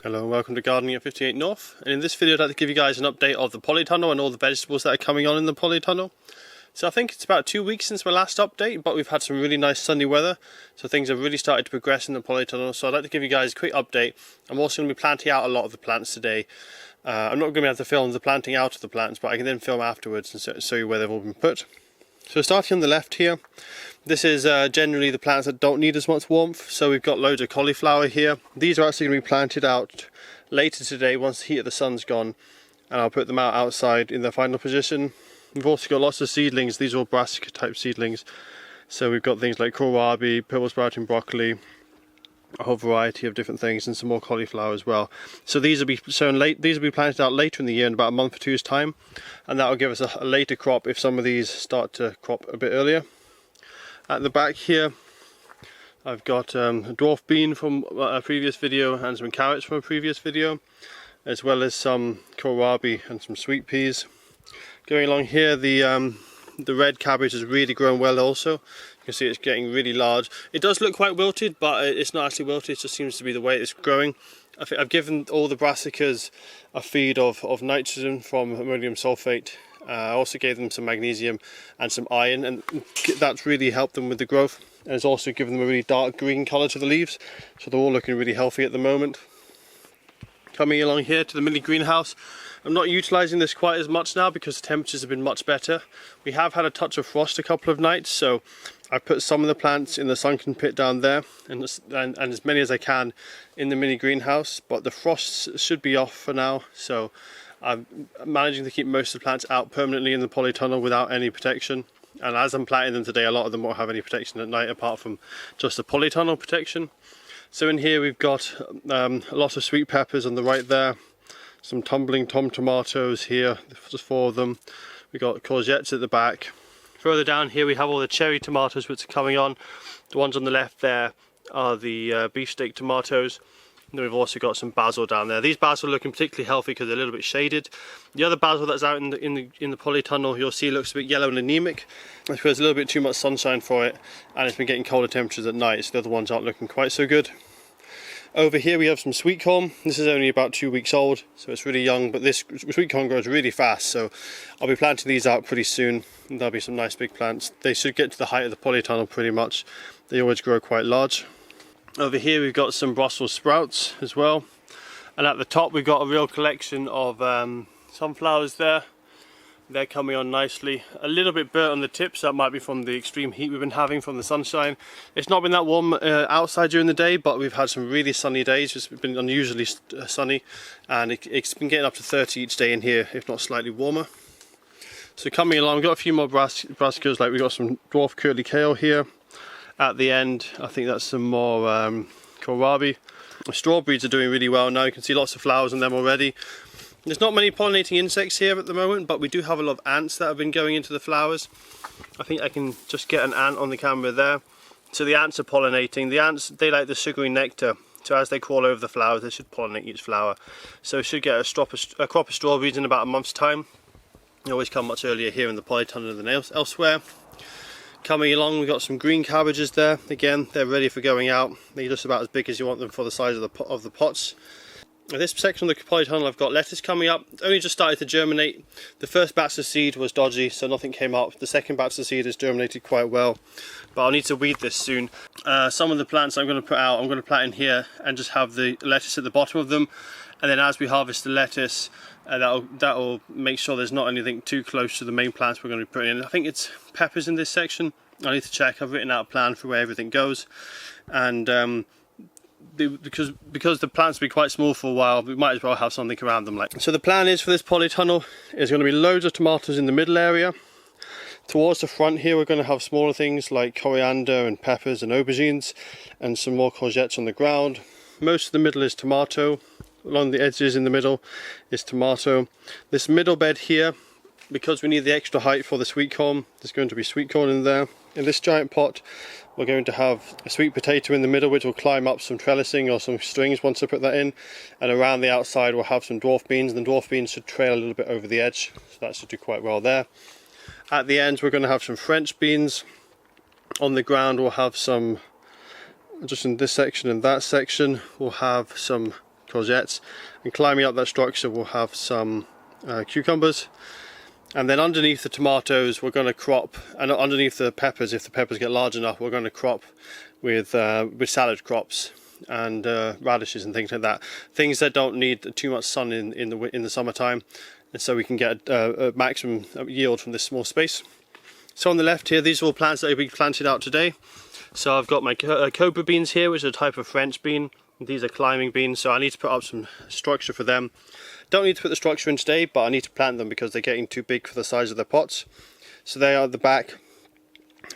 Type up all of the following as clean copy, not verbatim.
Hello and welcome to Gardening at 58 North, and in this video I'd like to give you guys an update of the polytunnel and all the vegetables that are coming on in the polytunnel. So I think it's about 2 weeks since my last update, but we've had some really nice sunny weather, so things have really started to progress in the polytunnel. So I'd like to give you guys a quick update. I'm also going to be planting out a lot of the plants today. I'm not going to be able to film the planting out of the plants, but I can then film afterwards and show you where they've all been put. So starting on the left here, this is generally the plants that don't need as much warmth. So we've got loads of cauliflower here. These are actually going to be planted out later today once the heat of the sun's gone, and I'll put them out outside in their final position. We've also got lots of seedlings. These are all brassica type seedlings. So we've got things like kohlrabi, purple sprouting broccoli, a whole variety of different things, and some more cauliflower as well. So these will be sown late. These will be planted out later in the year, in about a month or two's time, and that will give us a later crop if some of these start to crop a bit earlier. At the back here, I've got a dwarf bean from a previous video and some carrots from a previous video, as well as some kohlrabi and some sweet peas. Going along here, the red cabbage has really grown well also. You can see it's getting really large. It does look quite wilted, but it's not actually wilted, it just seems to be the way it's growing. I've given all the brassicas a feed of nitrogen from ammonium sulfate. I also gave them some magnesium and some iron, and that's really helped them with the growth. And it's also given them a really dark green colour to the leaves, so they're all looking really healthy at the moment. Coming along here to the mini greenhouse, I'm not utilising this quite as much now because the temperatures have been much better. We have had a touch of frost a couple of nights, so I've put some of the plants in the sunken pit down there, and as many as I can in the mini greenhouse, but the frosts should be off for now, so I'm managing to keep most of the plants out permanently in the polytunnel without any protection. And as I'm planting them today, a lot of them won't have any protection at night apart from just the polytunnel protection. So in here we've got a lot of sweet peppers on the right there, some tumbling tom tomatoes here, just 4 of them. We've got courgettes at the back. Further down here we have all the cherry tomatoes which are coming on. The ones on the left there are the beefsteak tomatoes. And then we've also got some basil down there. These basil are looking particularly healthy because they're a little bit shaded. The other basil that's out in the polytunnel, you'll see, looks a bit yellow and anemic. I suppose there's a little bit too much sunshine for it, and it's been getting colder temperatures at night, so the other ones aren't looking quite so good. Over here we have some sweet corn. This is only about 2 weeks old, so it's really young, but this sweet corn grows really fast, so I'll be planting these out pretty soon, and there'll be some nice big plants. They should get to the height of the polytunnel pretty much. They always grow quite large. Over here we've got some Brussels sprouts as well, and at the top we've got a real collection of sunflowers there. They're coming on nicely. A little bit burnt on the tips, that might be from the extreme heat we've been having from the sunshine. It's not been that warm outside during the day, but we've had some really sunny days. It's been unusually sunny, and it's been getting up to 30 each day in here, if not slightly warmer. So coming along, we've got a few more brassicas, like we've got some dwarf curly kale here. At the end, I think that's some more kohlrabi. The strawberries are doing really well now. You can see lots of flowers on them already. There's not many pollinating insects here at the moment, but we do have a lot of ants that have been going into the flowers. I think I can just get an ant on the camera there. So the ants are pollinating. The ants, they like the sugary nectar. So as they crawl over the flowers, they should pollinate each flower. So we should get a crop of strawberries in about a month's time. They always come much earlier here in the polytunnel than elsewhere. Coming along, we've got some green cabbages there. Again, they're ready for going out. They're just about as big as you want them for the size of the pots. In this section of the polytunnel, I've got lettuce coming up. It's only just started to germinate. The first batch of seed was dodgy, so nothing came up. The second batch of seed has germinated quite well, but I'll need to weed this soon. Some of the plants I'm going to put out, I'm going to plant in here and just have the lettuce at the bottom of them. And then as we harvest the lettuce, that'll make sure there's not anything too close to the main plants we're going to be putting in. I think it's peppers in this section. I need to check. I've written out a plan for where everything goes, and because the plants will be quite small for a while, we might as well have something around them. So the plan is for this polytunnel is going to be loads of tomatoes in the middle area. Towards the front here we're going to have smaller things like coriander and peppers and aubergines, and some more courgettes on the ground. Most of the middle is tomato. Along the edges in the middle is tomato. This middle bed here, because we need the extra height for the sweet corn, there's going to be sweet corn in there. In this giant pot we're going to have a sweet potato in the middle, which will climb up some trellising or some strings once I put that in, and around the outside we'll have some dwarf beans, and the dwarf beans should trail a little bit over the edge, so that should do quite well there. At the end we're going to have some French beans. On the ground we'll have some, just in this section and that section, we'll have some courgettes, and climbing up that structure we'll have some cucumbers. And then underneath the tomatoes we're going to crop, and underneath the peppers, if the peppers get large enough, we're going to crop with salad crops and radishes and things like that. Things that don't need too much sun in the summertime, and so we can get a maximum yield from this small space. So on the left here, these are all plants that will be planted out today. So I've got my cobra beans here, which is a type of French bean. These are climbing beans, so I need to put up some structure for them. Don't need to put the structure in today, but I need to plant them because they're getting too big for the size of their pots. So they are at the back,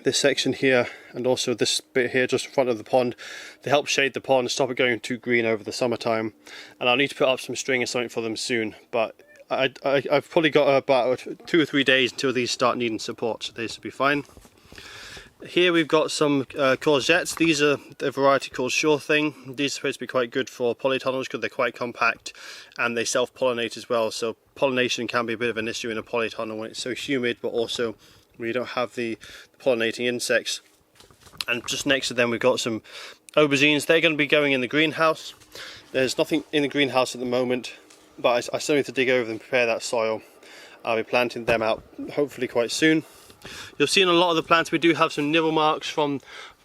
this section here, and also this bit here just in front of the pond. They help shade the pond, stop it going too green over the summertime. And I'll need to put up some string or something for them soon, but I've probably got about 2 or 3 days until these start needing support, so these will be fine. Here we've got some courgettes. These are a variety called Sure Thing. These are supposed to be quite good for polytunnels because they're quite compact and they self-pollinate as well. So pollination can be a bit of an issue in a polytunnel when it's so humid, but also when you don't have the pollinating insects. And just next to them we've got some aubergines. They're going to be going in the greenhouse. There's nothing in the greenhouse at the moment, but I still need to dig over and prepare that soil. I'll be planting them out hopefully quite soon. You'll see in a lot of the plants we do have some nibble marks from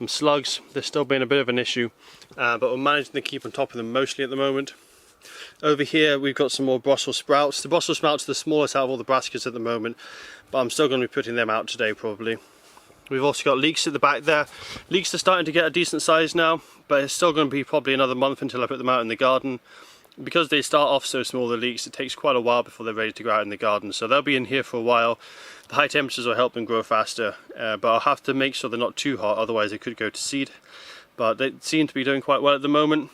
slugs. They're still being a bit of an issue, but we're managing to keep on top of them mostly at the moment. Over here we've got some more Brussels sprouts. The Brussels sprouts are the smallest out of all the brassicas at the moment, but I'm still going to be putting them out today probably. We've also got leeks at the back there. Leeks are starting to get a decent size now, but it's still going to be probably another month until I put them out in the garden. Because they start off so small, the leeks, it takes quite a while before they're ready to go out in the garden. So they'll be in here for a while. The high temperatures will help them grow faster, but I'll have to make sure they're not too hot, otherwise they could go to seed. But they seem to be doing quite well at the moment.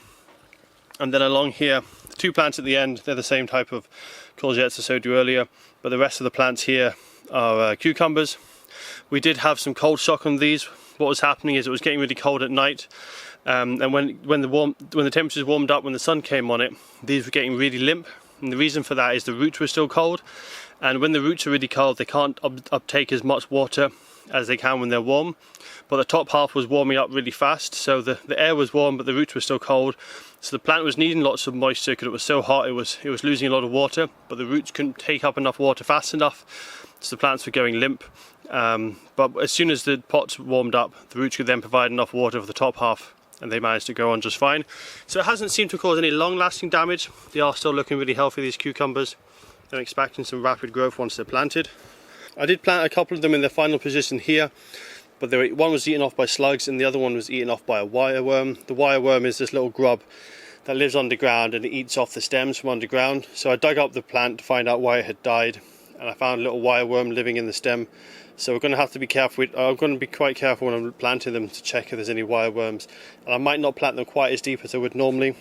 And then along here, the 2 plants at the end, they're the same type of courgettes I showed you earlier, but the rest of the plants here are cucumbers. We did have some cold shock on these. What was happening is it was getting really cold at night. And when the temperatures warmed up, when the sun came on it, these were getting really limp, and the reason for that is the roots were still cold, and when the roots are really cold they can't uptake as much water as they can when they're warm. But the top half was warming up really fast, so the air was warm but the roots were still cold, so the plant was needing lots of moisture because it was so hot. It was losing a lot of water, but the roots couldn't take up enough water fast enough, so the plants were going limp. But as soon as the pots warmed up, the roots could then provide enough water for the top half, and they managed to go on just fine. So it hasn't seemed to cause any long-lasting damage. They are still looking really healthy, these cucumbers. I'm expecting some rapid growth once they're planted. I did plant a couple of them in their final position here, but one was eaten off by slugs and the other one was eaten off by a wireworm. The wireworm is this little grub that lives underground and it eats off the stems from underground. So I dug up the plant to find out why it had died, and I found a little wireworm living in the stem. So we're going to have to be careful. I'm going to be quite careful when I'm planting them to check if there's any wireworms. And I might not plant them quite as deep as I would normally,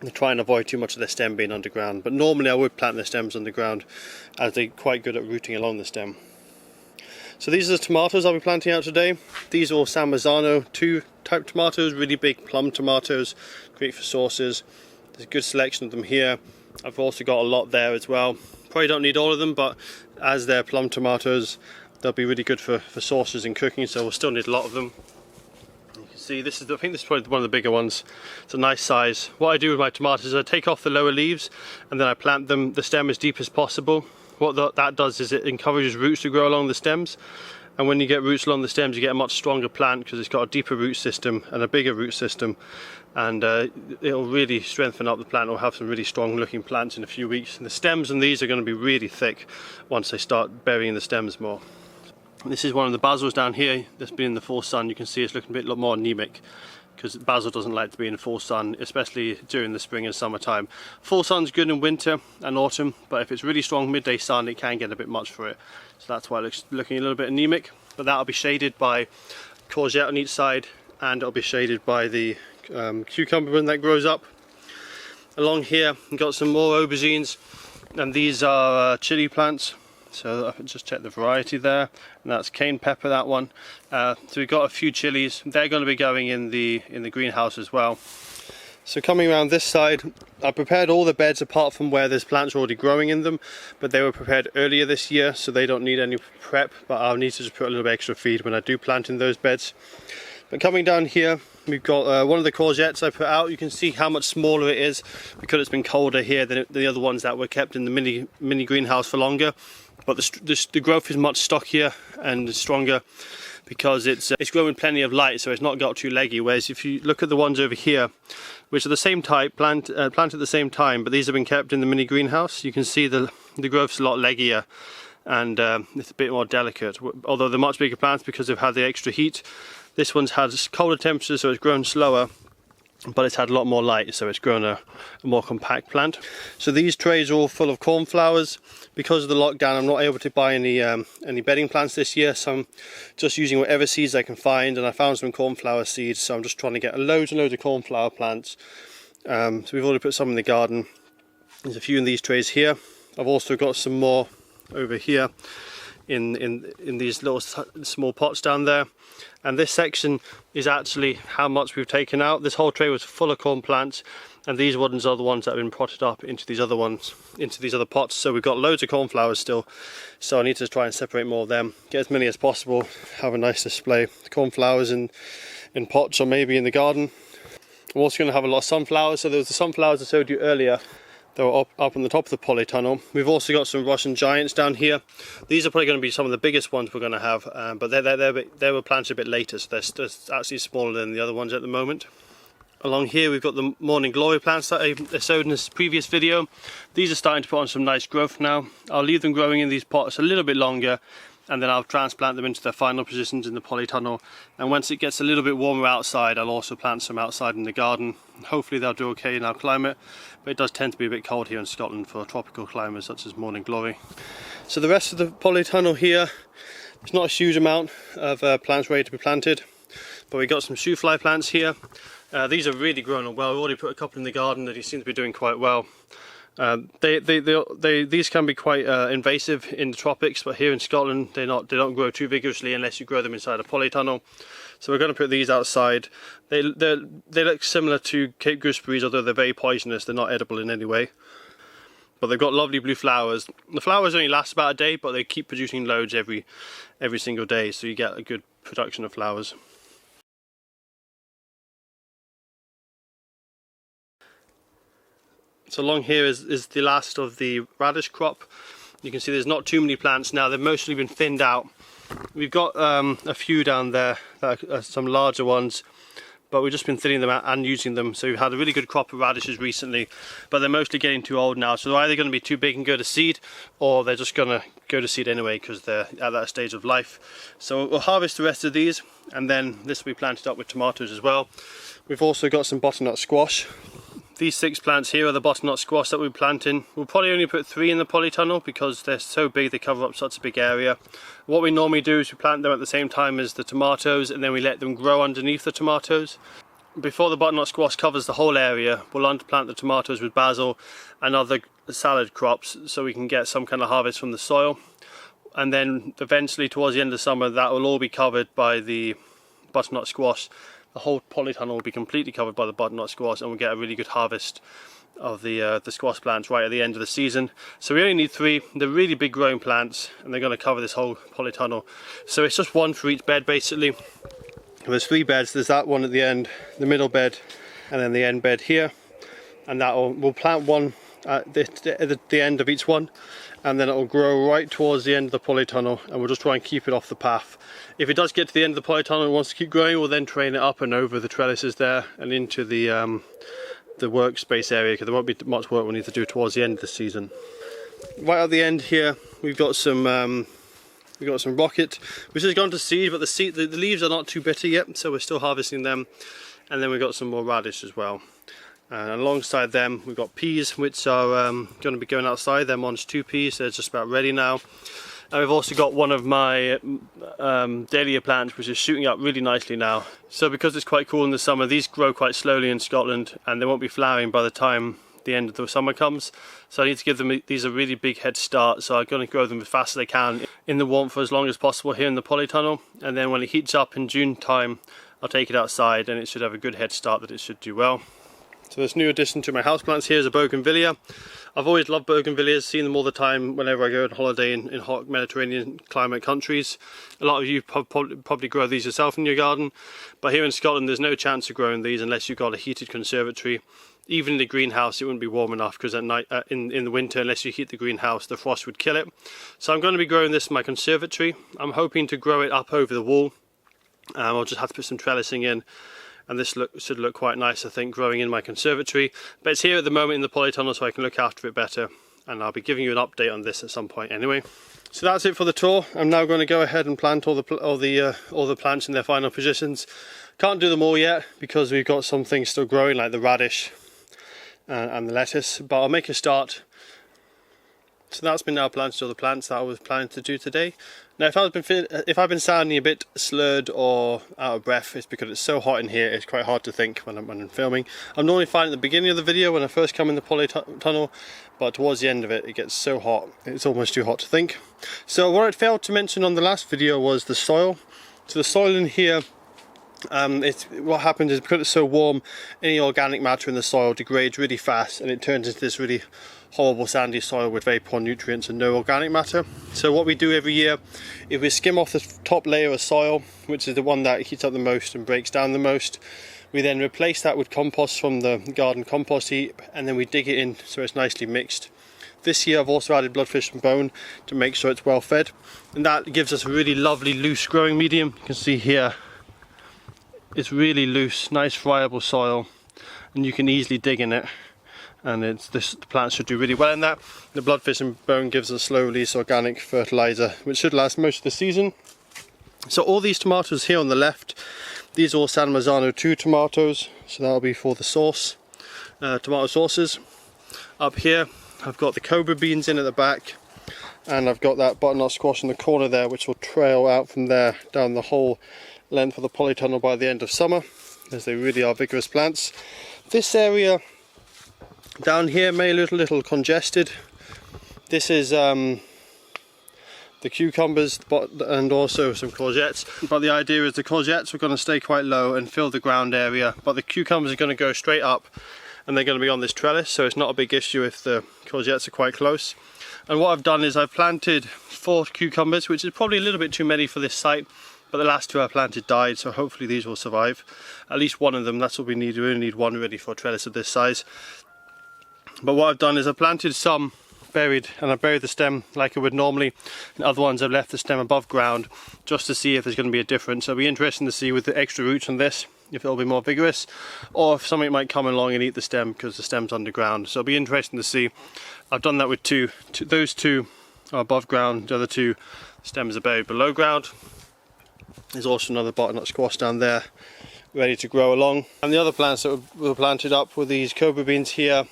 to try and avoid too much of their stem being underground. But normally I would plant their stems underground, as they're quite good at rooting along the stem. So these are the tomatoes I'll be planting out today. These are all San Marzano 2 type tomatoes, really big plum tomatoes, great for sauces. There's a good selection of them here. I've also got a lot there as well. Probably don't need all of them, but as they're plum tomatoes, they'll be really good for sauces and cooking, so we'll still need a lot of them. You can see I think this is probably one of the bigger ones. It's a nice size. What I do with my tomatoes is I take off the lower leaves and then I plant the stem as deep as possible. What that does is it encourages roots to grow along the stems, and when you get roots along the stems you get a much stronger plant because it's got a deeper root system and a bigger root system, and it'll really strengthen up the plant. It'll have some really strong looking plants in a few weeks. And the stems on these are going to be really thick once they start burying the stems more. This is one of the basils down here that's been in the full sun. You can see it's looking a lot more anemic because basil doesn't like to be in full sun, especially during the spring and summertime. Full sun's good in winter and autumn, but if it's really strong midday sun it can get a bit much for it. So that's why it looks looking a little bit anemic, but that'll be shaded by courgette on each side, and it'll be shaded by the cucumber when that grows up. Along here we've got some more aubergines, and these are chili plants. So I've just checked the variety there, and that's cane pepper, that one. So we've got a few chilies. They're going to be going in the greenhouse as well. So coming around this side, I prepared all the beds apart from where there's plants already growing in them, but they were prepared earlier this year, so they don't need any prep, but I'll need to just put a little bit extra feed when I do plant in those beds. But coming down here, we've got one of the courgettes I put out. You can see how much smaller it is because it's been colder here than the other ones that were kept in the mini greenhouse for longer. But the growth is much stockier and stronger because it's grown with plenty of light, so it's not got too leggy. Whereas if you look at the ones over here, which are the same type, planted at the same time, but these have been kept in the mini greenhouse, you can see the growth's a lot leggier and it's a bit more delicate. Although they're much bigger plants because they've had the extra heat. This one's had colder temperatures, so it's grown slower, but it's had a lot more light, so it's grown a more compact plant. So these trays are all full of cornflowers. Because of the lockdown, I'm not able to buy any bedding plants this year, so I'm just using whatever seeds I can find, and I found some cornflower seeds, so I'm just trying to get loads and loads of cornflower plants. So we've already put some in the garden. There's a few in these trays here. I've also got some more over here in these little small pots down there. And this section is actually how much we've taken out. This whole tray was full of corn plants, and these ones are the ones that have been potted up into these other ones, into these other pots. So we've got loads of cornflowers still, so I need to try and separate more of them, get as many as possible, have a nice display. Cornflowers in pots or maybe in the garden. I'm also going to have a lot of sunflowers. So there was the sunflowers I showed you earlier. They were up on the top of the polytunnel. We've also got some Russian giants down here. These are probably going to be some of the biggest ones we're going to have, but they were planted a bit later, so they're actually smaller than the other ones at the moment. Along here we've got the morning glory plants that I showed in this previous video. These are starting to put on some nice growth now. I'll leave them growing in these pots a little bit longer, and then I'll transplant them into their final positions in the polytunnel. And once it gets a little bit warmer outside, I'll also plant some outside in the garden. Hopefully they'll do okay in our climate, but it does tend to be a bit cold here in Scotland for tropical climates such as morning glory. So the rest of the polytunnel here, it's not a huge amount of plants ready to be planted, but we got some shoe fly plants here. These are really growing well. We've already put a couple in the garden that seem to be doing quite well. These can be quite invasive in the tropics, but here in Scotland they don't grow too vigorously unless you grow them inside a polytunnel. So we're going to put these outside. They look similar to Cape gooseberries, although they're very poisonous. They're not edible in any way. But they've got lovely blue flowers. The flowers only last about a day, but they keep producing loads every single day, so you get a good production of flowers. So along here is the last of the radish crop. You can see there's not too many plants now. They've mostly been thinned out. We've got a few down there, some larger ones, but we've just been thinning them out and using them. So we've had a really good crop of radishes recently, but they're mostly getting too old now. So they're either going to be too big and go to seed, or they're just going to go to seed anyway because they're at that stage of life. So we'll harvest the rest of these, and then this will be planted up with tomatoes as well. We've also got some butternut squash. These 6 plants here are the butternut squash that we're planting. We'll probably only put 3 in the polytunnel because they're so big, they cover up such a big area. What we normally do is we plant them at the same time as the tomatoes, and then we let them grow underneath the tomatoes. Before the butternut squash covers the whole area, we'll underplant the tomatoes with basil and other salad crops so we can get some kind of harvest from the soil. And then eventually towards the end of summer that will all be covered by the butternut squash. The whole polytunnel will be completely covered by the butternut squash, and we'll get a really good harvest of the squash plants right at the end of the season. So we only need 3. They're really big growing plants, and they're going to cover this whole polytunnel. So it's just 1 for each bed basically. There's 3 beds. There's that one at the end, the middle bed, and then the end bed here. And we'll plant one at the end of each one, and then it will grow right towards the end of the polytunnel, and we'll just try and keep it off the path. If it does get to the end of the polytunnel and wants to keep growing, we'll then train it up and over the trellises there and into the workspace area, because there won't be much work we'll need to do towards the end of the season. Right at the end here we've got some rocket which has gone to seed, but the leaves are not too bitter yet, so we're still harvesting them. And then we've got some more radish as well. And ahlongside them we've got peas, which are going to be going outside. They're Mons 2 peas, they're just about ready now. And we've also got one of my dahlia plants which is shooting up really nicely now. So because it's quite cool in the summer, these grow quite slowly in Scotland, and they won't be flowering by the time the end of the summer comes. So I need to give them these a really big head start, so I'm going to grow them as fast as I can in the warmth for as long as possible here in the polytunnel. And then when it heats up in June time, I'll take it outside, and it should have a good head start that it should do well. So this new addition to my houseplants here is a bougainvillea. I've always loved bougainvilleas, seen them all the time whenever I go on holiday in hot Mediterranean climate countries. A lot of you probably grow these yourself in your garden, but here in Scotland there's no chance of growing these unless you've got a heated conservatory. Even in the greenhouse it wouldn't be warm enough, because at night in the winter, unless you heat the greenhouse, the frost would kill it. So I'm going to be growing this in my conservatory. I'm hoping to grow it up over the wall. I'll just have to put some trellising in, and this should look quite nice, I think, growing in my conservatory. But it's here at the moment in the polytunnel, so I can look after it better, and I'll be giving you an update on this at some point anyway. So that's it for the tour. I'm now going to go ahead and plant all the plants in their final positions. Can't do them all yet because we've got some things still growing, like the radish and the lettuce, but I'll make a start. So that's been now planted all the plants that I was planning to do today. Now if I've been sounding a bit slurred or out of breath, it's because it's so hot in here. It's quite hard to think when I'm filming. I'm normally fine at the beginning of the video when I first come in the polytunnel, but towards the end of it, it gets so hot it's almost too hot to think. So what I failed to mention on the last video was the soil. So the soil in here, what happens is, because it's so warm, any organic matter in the soil degrades really fast and it turns into this really horrible sandy soil with very poor nutrients and no organic matter. So what we do every year, if we skim off the top layer of soil, which is the one that heats up the most and breaks down the most, we then replace that with compost from the garden compost heap, and then we dig it in so it's nicely mixed. This year I've also added bloodfish and bone to make sure it's well fed, and that gives us a really lovely loose growing medium. You can see here it's really loose, nice friable soil, and you can easily dig in it, and the plants should do really well in that. The bloodfish and bone gives us slow release organic fertilizer, which should last most of the season. So all these tomatoes here on the left, these are all San Marzano 2 tomatoes, so that'll be for the sauce, tomato sauces. Up here I've got the cobra beans in at the back, and I've got that butternut squash in the corner there, which will trail out from there down the whole length of the polytunnel by the end of summer, as they really are vigorous plants. This area down here may look a little congested. This is the cucumbers and also some courgettes, but the idea is the courgettes are going to stay quite low and fill the ground area, but the cucumbers are going to go straight up and they're going to be on this trellis, so it's not a big issue if the courgettes are quite close. And what I've done is I've planted 4 cucumbers, which is probably a little bit too many for this site, but the last 2 I planted died, so hopefully these will survive. At least one of them, that's what we need. We only need one ready for a trellis of this size. But what I've done is I've planted some buried, and I've buried the stem like I would normally, and other ones I've left the stem above ground just to see if there's going to be a difference. So it'll be interesting to see with the extra roots on this if it'll be more vigorous, or if something might come along and eat the stem because the stem's underground. So it'll be interesting to see. I've done that with those 2 are above ground, the other 2 stems are buried below ground. There's also another butternut squash down there ready to grow along, and the other plants that were planted up were these cobra beans here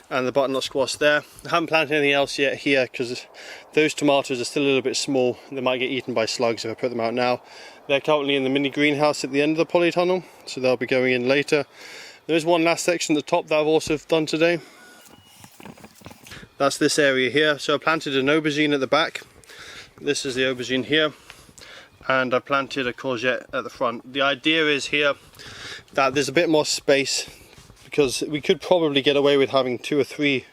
and the butternut squash there. I haven't planted anything else yet here because those tomatoes are still a little bit small. They might get eaten by slugs if I put them out now. They're currently in the mini greenhouse at the end of the polytunnel, so they'll be going in later. There is one last section at the top that I've also done today. That's this area here. So I planted an aubergine at the back. This is the aubergine here, and I planted a courgette at the front. The idea is here that there's a bit more space, because we could probably get away with having 2 or 3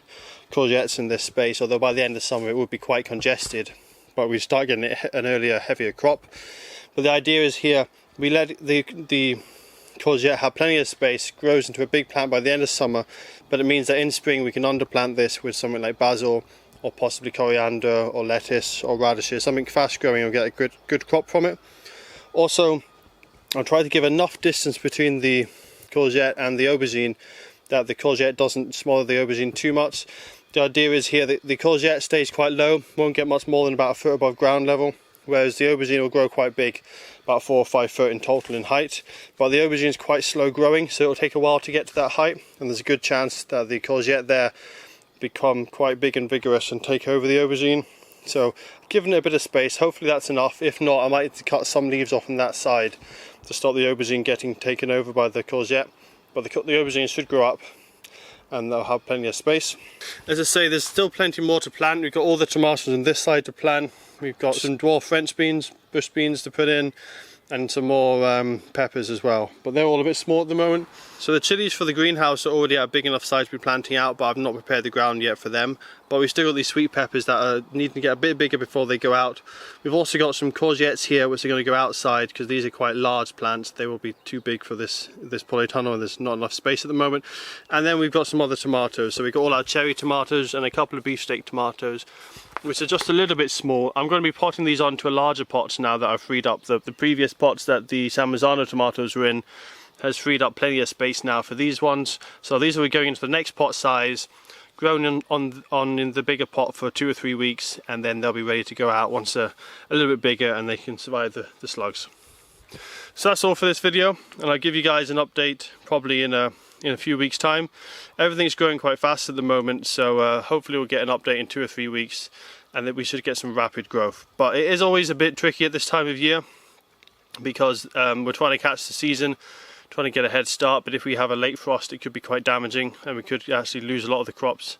courgettes in this space, although by the end of summer it would be quite congested, but we start getting an earlier, heavier crop. But the idea is here, we let the courgette have plenty of space, grows into a big plant by the end of summer, but it means that in spring we can underplant this with something like basil, or possibly coriander, or lettuce, or radishes, something fast growing, and get a good crop from it. Also, I'll try to give enough distance between the courgette and the aubergine that the courgette doesn't smother the aubergine too much. The idea is here that the courgette stays quite low, won't get much more than about 1 foot above ground level, whereas the aubergine will grow quite big, about 4 or 5 foot in total in height. But the aubergine is quite slow growing, so it'll take a while to get to that height, and there's a good chance that the courgette there become quite big and vigorous and take over the aubergine. So giving it a bit of space, hopefully that's enough. If not, I might cut some leaves off on that side to stop the aubergine getting taken over by the courgette. But the aubergine should grow up and they'll have plenty of space. As I say, there's still plenty more to plant. We've got all the tomatoes on this side to plant. We've got some dwarf French beans, bush beans to put in. and some more peppers as well, but they're all a bit small at the moment. So the chilies for the greenhouse are already at a big enough size to be planting out, but I've not prepared the ground yet for them. But we've still got these sweet peppers that are needing to get a bit bigger before they go out. We've also got some courgettes here which are going to go outside because these are quite large plants. They will be too big for this polytunnel, and there's not enough space at the moment. And then we've got some other tomatoes. So we've got all our cherry tomatoes and a couple of beefsteak tomatoes, which are just a little bit small. I'm going to be potting these onto a larger pots now that I've freed up. The previous pots that the San Marzano tomatoes were in has freed up plenty of space now for these ones. So these will be going into the next pot size, grown in the bigger pot for 2 or 3 weeks, and then they'll be ready to go out once they're a little bit bigger and they can survive the slugs. So that's all for this video, and I'll give you guys an update probably in a few weeks time. Everything's growing quite fast at the moment, so hopefully we'll get an update in 2 or 3 weeks, and that we should get some rapid growth. But it is always a bit tricky at this time of year because we're trying to catch the season, trying to get a head start, but if we have a late frost it could be quite damaging and we could actually lose a lot of the crops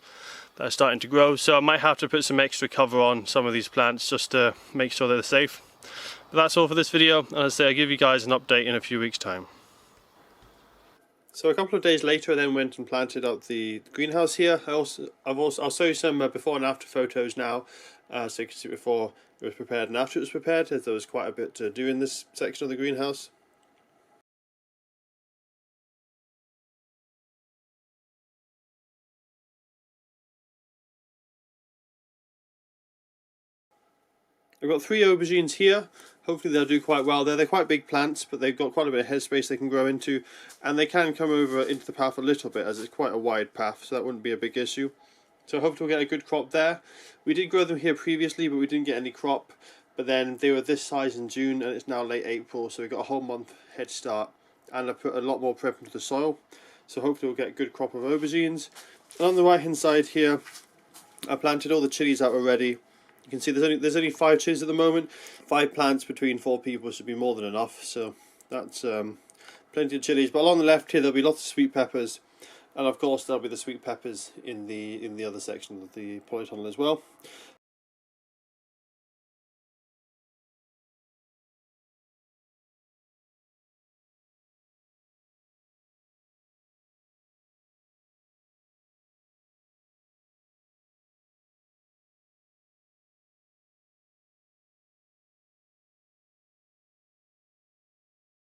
that are starting to grow. So I might have to put some extra cover on some of these plants just to make sure they're safe. But that's all for this video, and as I say, I'll give you guys an update in a few weeks time. So a couple of days later I then went and planted out the greenhouse here. I'll show you some before and after photos now, so you can see before it was prepared and after it was prepared, as there was quite a bit to do in this section of the greenhouse. I've got 3 aubergines here. Hopefully they'll do quite well there. They're quite big plants, but they've got quite a bit of headspace they can grow into, and they can come over into the path a little bit as it's quite a wide path, so that wouldn't be a big issue. So hopefully we'll get a good crop there. We did grow them here previously, but we didn't get any crop. But then they were this size in June, and it's now late April, so we've got a whole month head start, and I put a lot more prep into the soil. So hopefully we'll get a good crop of aubergines. And on the right hand side here, I planted all the chilies out already. You can see there's only 5 chilies at the moment. 5 plants between 4 people should be more than enough, so that's plenty of chilies. But along the left here there'll be lots of sweet peppers, and of course there'll be the sweet peppers in the other section of the polytunnel as well.